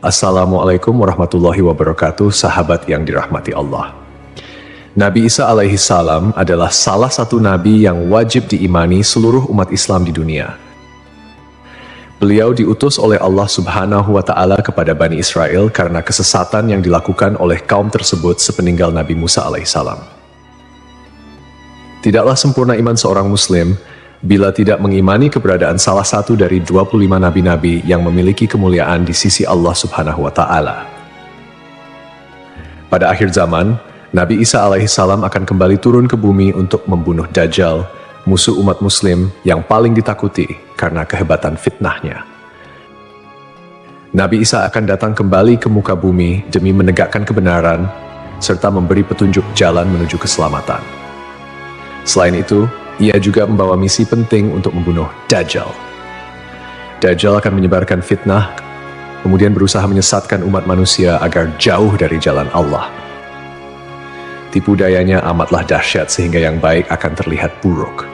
Assalamualaikum warahmatullahi wabarakatuh, sahabat yang dirahmati Allah. Nabi Isa alaihi salam adalah salah satu nabi yang wajib diimani seluruh umat Islam di dunia. Beliau diutus oleh Allah Subhanahu wa Ta'ala kepada Bani Israel karena kesesatan yang dilakukan oleh kaum tersebut sepeninggal Nabi Musa alaihi salam. Tidaklah sempurna iman seorang Muslim bila tidak mengimani keberadaan salah satu dari 25 nabi-nabi yang memiliki kemuliaan di sisi Allah Subhanahu wa Ta'ala. Pada akhir zaman, Nabi Isa alaihi salam akan kembali turun ke bumi untuk membunuh Dajjal, musuh umat Muslim yang paling ditakuti karena kehebatan fitnahnya. Nabi Isa akan datang kembali ke muka bumi demi menegakkan kebenaran serta memberi petunjuk jalan menuju keselamatan. Selain itu, ia juga membawa misi penting untuk membunuh Dajjal. Dajjal akan menyebarkan fitnah, kemudian berusaha menyesatkan umat manusia agar jauh dari jalan Allah. Tipu dayanya amatlah dahsyat sehingga yang baik akan terlihat buruk.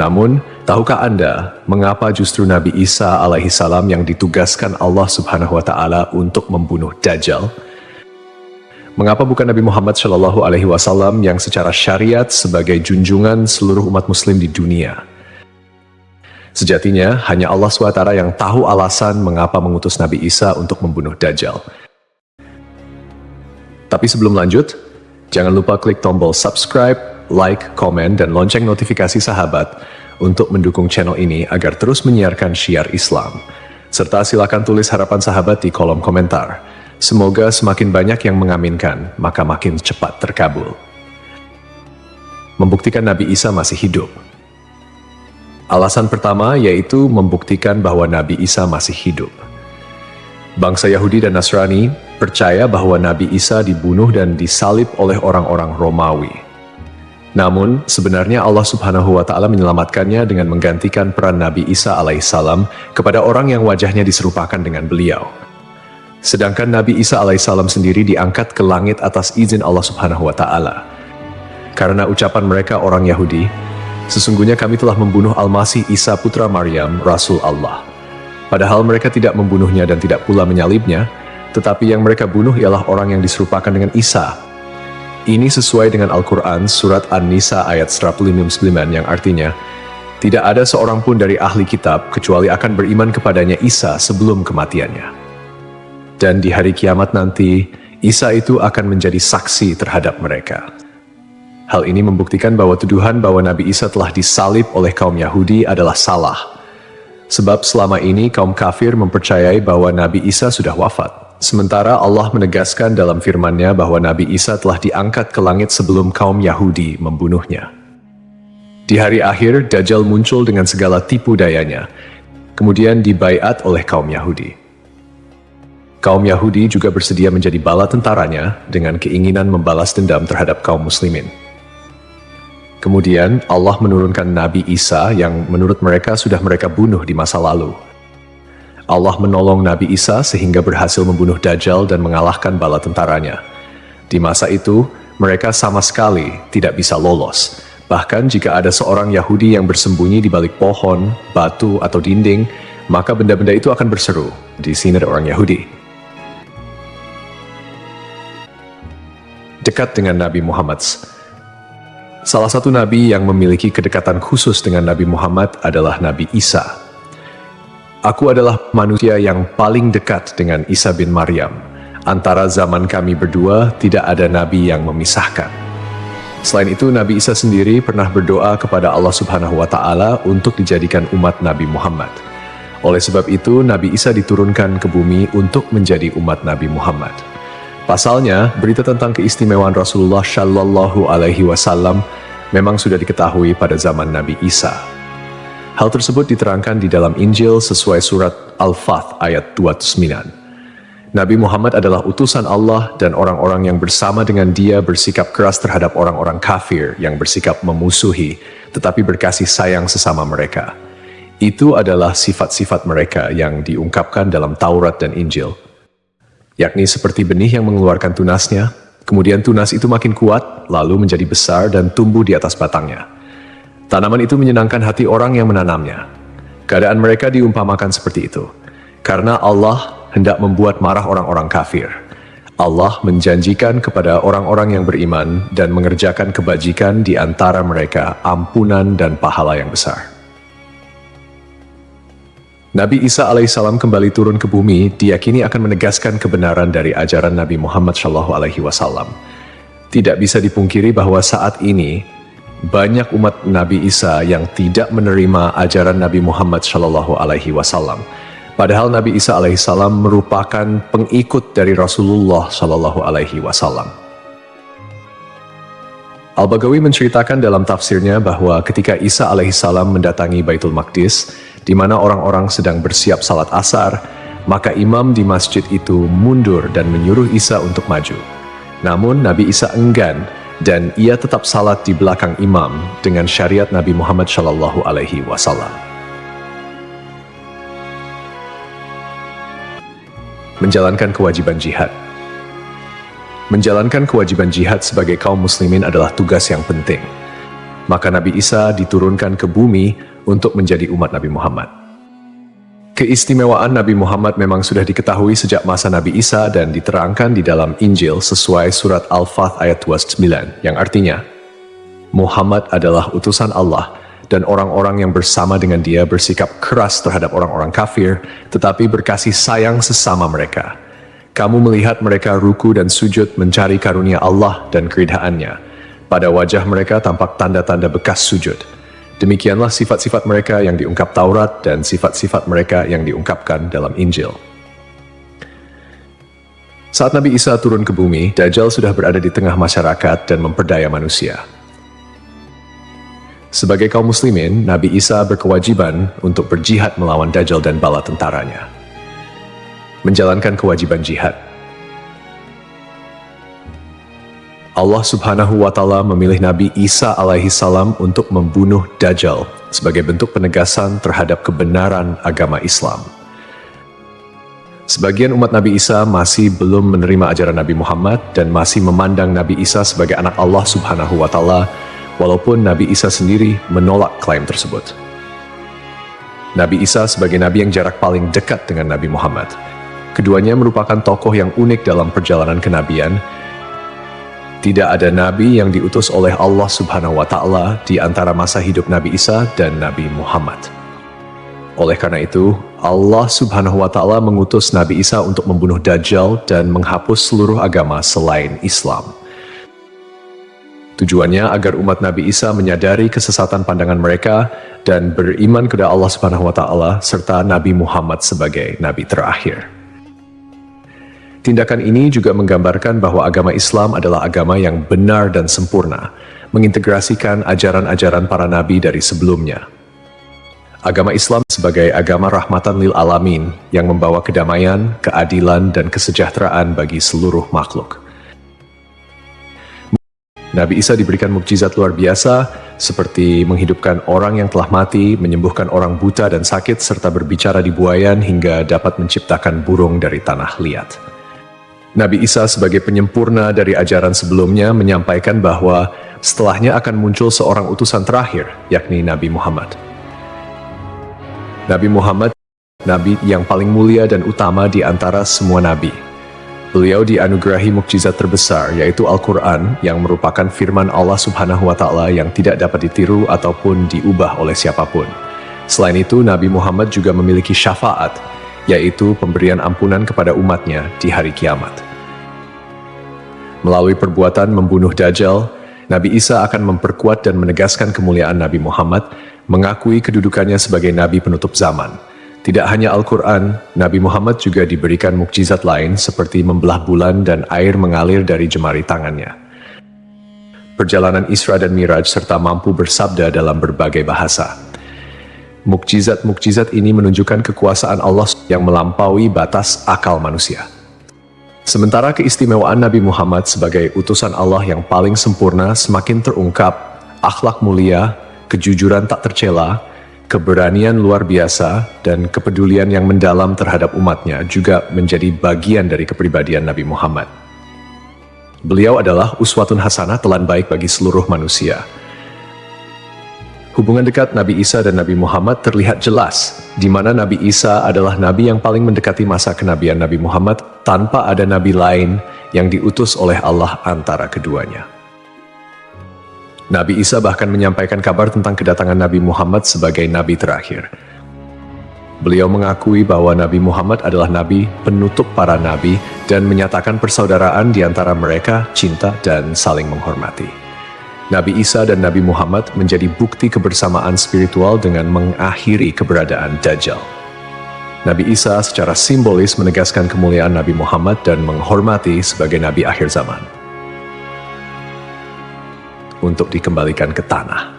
Namun, tahukah Anda mengapa justru Nabi Isa alaihi salam yang ditugaskan Allah Subhanahu wa Ta'ala untuk membunuh Dajjal? Mengapa bukan Nabi Muhammad Shallallahu Alaihi Wasallam yang secara syariat sebagai junjungan seluruh umat Muslim di dunia? Sejatinya, hanya Allah SWT yang tahu alasan mengapa mengutus Nabi Isa untuk membunuh Dajjal. Tapi sebelum lanjut, jangan lupa klik tombol subscribe, like, komen, dan lonceng notifikasi sahabat untuk mendukung channel ini agar terus menyiarkan syiar Islam. Serta silakan tulis harapan sahabat di kolom komentar. Semoga semakin banyak yang mengaminkan, maka makin cepat terkabul. Membuktikan Nabi Isa masih hidup. Alasan pertama yaitu membuktikan bahwa Nabi Isa masih hidup. Bangsa Yahudi dan Nasrani percaya bahwa Nabi Isa dibunuh dan disalib oleh orang-orang Romawi. Namun, sebenarnya Allah Subhanahu wa Ta'ala menyelamatkannya dengan menggantikan peran Nabi Isa alaihissalam kepada orang yang wajahnya diserupakan dengan beliau. Sedangkan Nabi Isa alaihissalam sendiri diangkat ke langit atas izin Allah Subhanahu wa Ta'ala. Karena ucapan mereka orang Yahudi, sesungguhnya kami telah membunuh Al-Masih Isa putra Maryam, Rasul Allah. Padahal mereka tidak membunuhnya dan tidak pula menyalibnya, tetapi yang mereka bunuh ialah orang yang diserupakan dengan Isa. Ini sesuai dengan Al-Quran surat An-Nisa ayat 159 yang artinya, tidak ada seorang pun dari ahli kitab kecuali akan beriman kepadanya Isa sebelum kematiannya. Dan di hari kiamat nanti, Isa itu akan menjadi saksi terhadap mereka. Hal ini membuktikan bahwa tuduhan bahwa Nabi Isa telah disalib oleh kaum Yahudi adalah salah. Sebab selama ini kaum kafir mempercayai bahwa Nabi Isa sudah wafat. Sementara Allah menegaskan dalam firman-Nya bahwa Nabi Isa telah diangkat ke langit sebelum kaum Yahudi membunuhnya. Di hari akhir, Dajjal muncul dengan segala tipu dayanya, kemudian dibaiat oleh kaum Yahudi. Kaum Yahudi juga bersedia menjadi bala tentaranya dengan keinginan membalas dendam terhadap kaum muslimin. Kemudian Allah menurunkan Nabi Isa yang menurut mereka sudah mereka bunuh di masa lalu. Allah menolong Nabi Isa sehingga berhasil membunuh Dajjal dan mengalahkan bala tentaranya. Di masa itu, mereka sama sekali tidak bisa lolos. Bahkan jika ada seorang Yahudi yang bersembunyi di balik pohon, batu, atau dinding, maka benda-benda itu akan berseru, "Di sini ada orang Yahudi." Dekat dengan Nabi Muhammad. Salah satu nabi yang memiliki kedekatan khusus dengan Nabi Muhammad adalah Nabi Isa. Aku adalah manusia yang paling dekat dengan Isa bin Maryam. Antara zaman kami berdua tidak ada nabi yang memisahkan. Selain itu, Nabi Isa sendiri pernah berdoa kepada Allah Subhanahu wa Ta'ala untuk dijadikan umat Nabi Muhammad. Oleh sebab itu, Nabi Isa diturunkan ke bumi untuk menjadi umat Nabi Muhammad. Pasalnya, berita tentang keistimewaan Rasulullah Shallallahu Alaihi Wasallam memang sudah diketahui pada zaman Nabi Isa. Hal tersebut diterangkan di dalam Injil sesuai surat Al-Fath ayat 29. Nabi Muhammad adalah utusan Allah dan orang-orang yang bersama dengan dia bersikap keras terhadap orang-orang kafir yang bersikap memusuhi, tetapi berkasih sayang sesama mereka. Itu adalah sifat-sifat mereka yang diungkapkan dalam Taurat dan Injil. Yakni seperti benih yang mengeluarkan tunasnya, kemudian tunas itu makin kuat, lalu menjadi besar dan tumbuh di atas batangnya. Tanaman itu menyenangkan hati orang yang menanamnya. Keadaan mereka diumpamakan seperti itu. Karena Allah hendak membuat marah orang-orang kafir. Allah menjanjikan kepada orang-orang yang beriman dan mengerjakan kebajikan di antara mereka ampunan dan pahala yang besar. Nabi Isa alaihissalam kembali turun ke bumi diyakini akan menegaskan kebenaran dari ajaran Nabi Muhammad SAW. Tidak bisa dipungkiri bahwa saat ini banyak umat Nabi Isa yang tidak menerima ajaran Nabi Muhammad SAW. Padahal Nabi Isa alaihissalam merupakan pengikut dari Rasulullah SAW. Al-Baghawi menceritakan dalam tafsirnya bahwa ketika Isa alaihissalam mendatangi Baitul Maqdis, di mana orang-orang sedang bersiap salat asar, maka imam di masjid itu mundur dan menyuruh Isa untuk maju. Namun Nabi Isa enggan dan ia tetap salat di belakang imam dengan syariat Nabi Muhammad SAW. Menjalankan kewajiban jihad. Menjalankan kewajiban jihad sebagai kaum muslimin adalah tugas yang penting. Maka Nabi Isa diturunkan ke bumi untuk menjadi umat Nabi Muhammad. Keistimewaan Nabi Muhammad memang sudah diketahui sejak masa Nabi Isa dan diterangkan di dalam Injil sesuai surat Al-Fath ayat 29, yang artinya, Muhammad adalah utusan Allah dan orang-orang yang bersama dengan dia bersikap keras terhadap orang-orang kafir, tetapi berkasih sayang sesama mereka. Kamu melihat mereka ruku dan sujud mencari karunia Allah dan keridhaannya. Pada wajah mereka tampak tanda-tanda bekas sujud. Demikianlah sifat-sifat mereka yang diungkap Taurat dan sifat-sifat mereka yang diungkapkan dalam Injil. Saat Nabi Isa turun ke bumi, Dajjal sudah berada di tengah masyarakat dan memperdaya manusia. Sebagai kaum muslimin, Nabi Isa berkewajiban untuk berjihad melawan Dajjal dan bala tentaranya. Menjalankan kewajiban jihad. Allah Subhanahu wa Ta'ala memilih Nabi Isa alaihissalam untuk membunuh Dajjal sebagai bentuk penegasan terhadap kebenaran agama Islam. Sebagian umat Nabi Isa masih belum menerima ajaran Nabi Muhammad dan masih memandang Nabi Isa sebagai anak Allah Subhanahu wa Ta'ala, walaupun Nabi Isa sendiri menolak klaim tersebut. Nabi Isa sebagai nabi yang jarak paling dekat dengan Nabi Muhammad. Keduanya merupakan tokoh yang unik dalam perjalanan kenabian. Tidak ada nabi yang diutus oleh Allah Subhanahu wa Ta'ala di antara masa hidup Nabi Isa dan Nabi Muhammad. Oleh karena itu, Allah Subhanahu wa Ta'ala mengutus Nabi Isa untuk membunuh Dajjal dan menghapus seluruh agama selain Islam. Tujuannya agar umat Nabi Isa menyadari kesesatan pandangan mereka dan beriman kepada Allah Subhanahu wa Ta'ala serta Nabi Muhammad sebagai nabi terakhir. Tindakan ini juga menggambarkan bahwa agama Islam adalah agama yang benar dan sempurna, mengintegrasikan ajaran-ajaran para nabi dari sebelumnya. Agama Islam sebagai agama rahmatan lil alamin yang membawa kedamaian, keadilan, dan kesejahteraan bagi seluruh makhluk. Nabi Isa diberikan mukjizat luar biasa seperti menghidupkan orang yang telah mati, menyembuhkan orang buta dan sakit, serta berbicara di buayan hingga dapat menciptakan burung dari tanah liat. Nabi Isa sebagai penyempurna dari ajaran sebelumnya menyampaikan bahwa setelahnya akan muncul seorang utusan terakhir, yakni Nabi Muhammad. Nabi Muhammad, nabi yang paling mulia dan utama di antara semua nabi. Beliau dianugerahi mukjizat terbesar, yaitu Al-Quran, yang merupakan firman Allah Subhanahu wa Ta'ala yang tidak dapat ditiru ataupun diubah oleh siapapun. Selain itu, Nabi Muhammad juga memiliki syafaat, yaitu pemberian ampunan kepada umatnya di hari kiamat. Melalui perbuatan membunuh Dajjal, Nabi Isa akan memperkuat dan menegaskan kemuliaan Nabi Muhammad, mengakui kedudukannya sebagai nabi penutup zaman. Tidak hanya Al-Quran, Nabi Muhammad juga diberikan mukjizat lain seperti membelah bulan dan air mengalir dari jemari tangannya. Perjalanan Isra dan Miraj serta mampu bersabda dalam berbagai bahasa. Mukjizat-mukjizat ini menunjukkan kekuasaan Allah yang melampaui batas akal manusia. Sementara keistimewaan Nabi Muhammad sebagai utusan Allah yang paling sempurna semakin terungkap, akhlak mulia, kejujuran tak tercela, keberanian luar biasa, dan kepedulian yang mendalam terhadap umatnya juga menjadi bagian dari kepribadian Nabi Muhammad. Beliau adalah uswatun hasanah, telan baik bagi seluruh manusia. Hubungan dekat Nabi Isa dan Nabi Muhammad terlihat jelas, di mana Nabi Isa adalah nabi yang paling mendekati masa kenabian Nabi Muhammad tanpa ada nabi lain yang diutus oleh Allah antara keduanya. Nabi Isa bahkan menyampaikan kabar tentang kedatangan Nabi Muhammad sebagai nabi terakhir. Beliau mengakui bahwa Nabi Muhammad adalah nabi penutup para nabi dan menyatakan persaudaraan di antara mereka, cinta dan saling menghormati. Nabi Isa dan Nabi Muhammad menjadi bukti kebersamaan spiritual dengan mengakhiri keberadaan Dajjal. Nabi Isa secara simbolis menegaskan kemuliaan Nabi Muhammad dan menghormati sebagai nabi akhir zaman. Untuk dikembalikan ke tanah.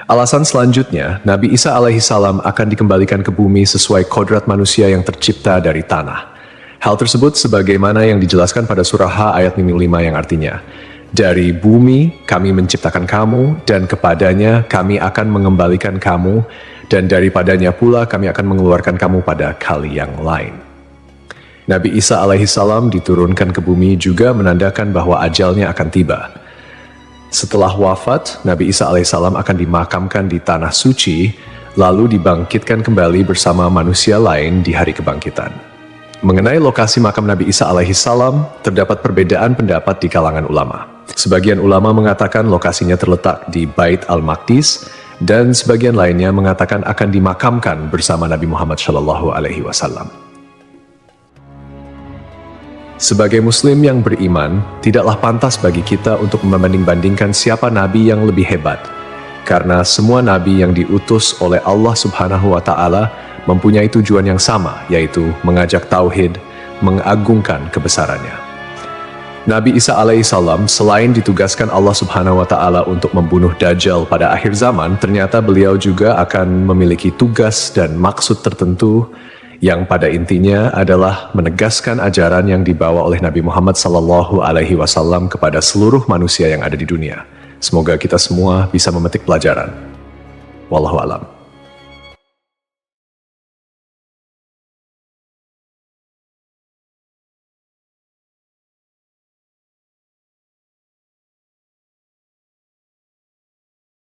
Alasan selanjutnya, Nabi Isa alaihissalam akan dikembalikan ke bumi sesuai kodrat manusia yang tercipta dari tanah. Hal tersebut sebagaimana yang dijelaskan pada surah H ayat 5 yang artinya, dari bumi kami menciptakan kamu, dan kepadanya kami akan mengembalikan kamu, dan daripadanya pula kami akan mengeluarkan kamu pada kali yang lain. Nabi Isa alaihissalam diturunkan ke bumi juga menandakan bahwa ajalnya akan tiba. Setelah wafat, Nabi Isa alaihissalam akan dimakamkan di tanah suci, lalu dibangkitkan kembali bersama manusia lain di hari kebangkitan. Mengenai lokasi makam Nabi Isa alaihissalam, terdapat perbedaan pendapat di kalangan ulama. Sebagian ulama mengatakan lokasinya terletak di Bait al-Maqdis, dan sebagian lainnya mengatakan akan dimakamkan bersama Nabi Muhammad SAW. Sebagai Muslim yang beriman, tidaklah pantas bagi kita untuk membanding-bandingkan siapa nabi yang lebih hebat, karena semua nabi yang diutus oleh Allah Subhanahu wa Ta'ala mempunyai tujuan yang sama, yaitu mengajak tauhid, mengagungkan kebesarannya. Nabi Isa alaihissalam selain ditugaskan Allah Subhanahu wa Ta'ala untuk membunuh Dajjal pada akhir zaman, ternyata beliau juga akan memiliki tugas dan maksud tertentu yang pada intinya adalah menegaskan ajaran yang dibawa oleh Nabi Muhammad SAW kepada seluruh manusia yang ada di dunia. Semoga kita semua bisa memetik pelajaran. Wallahu a'lam.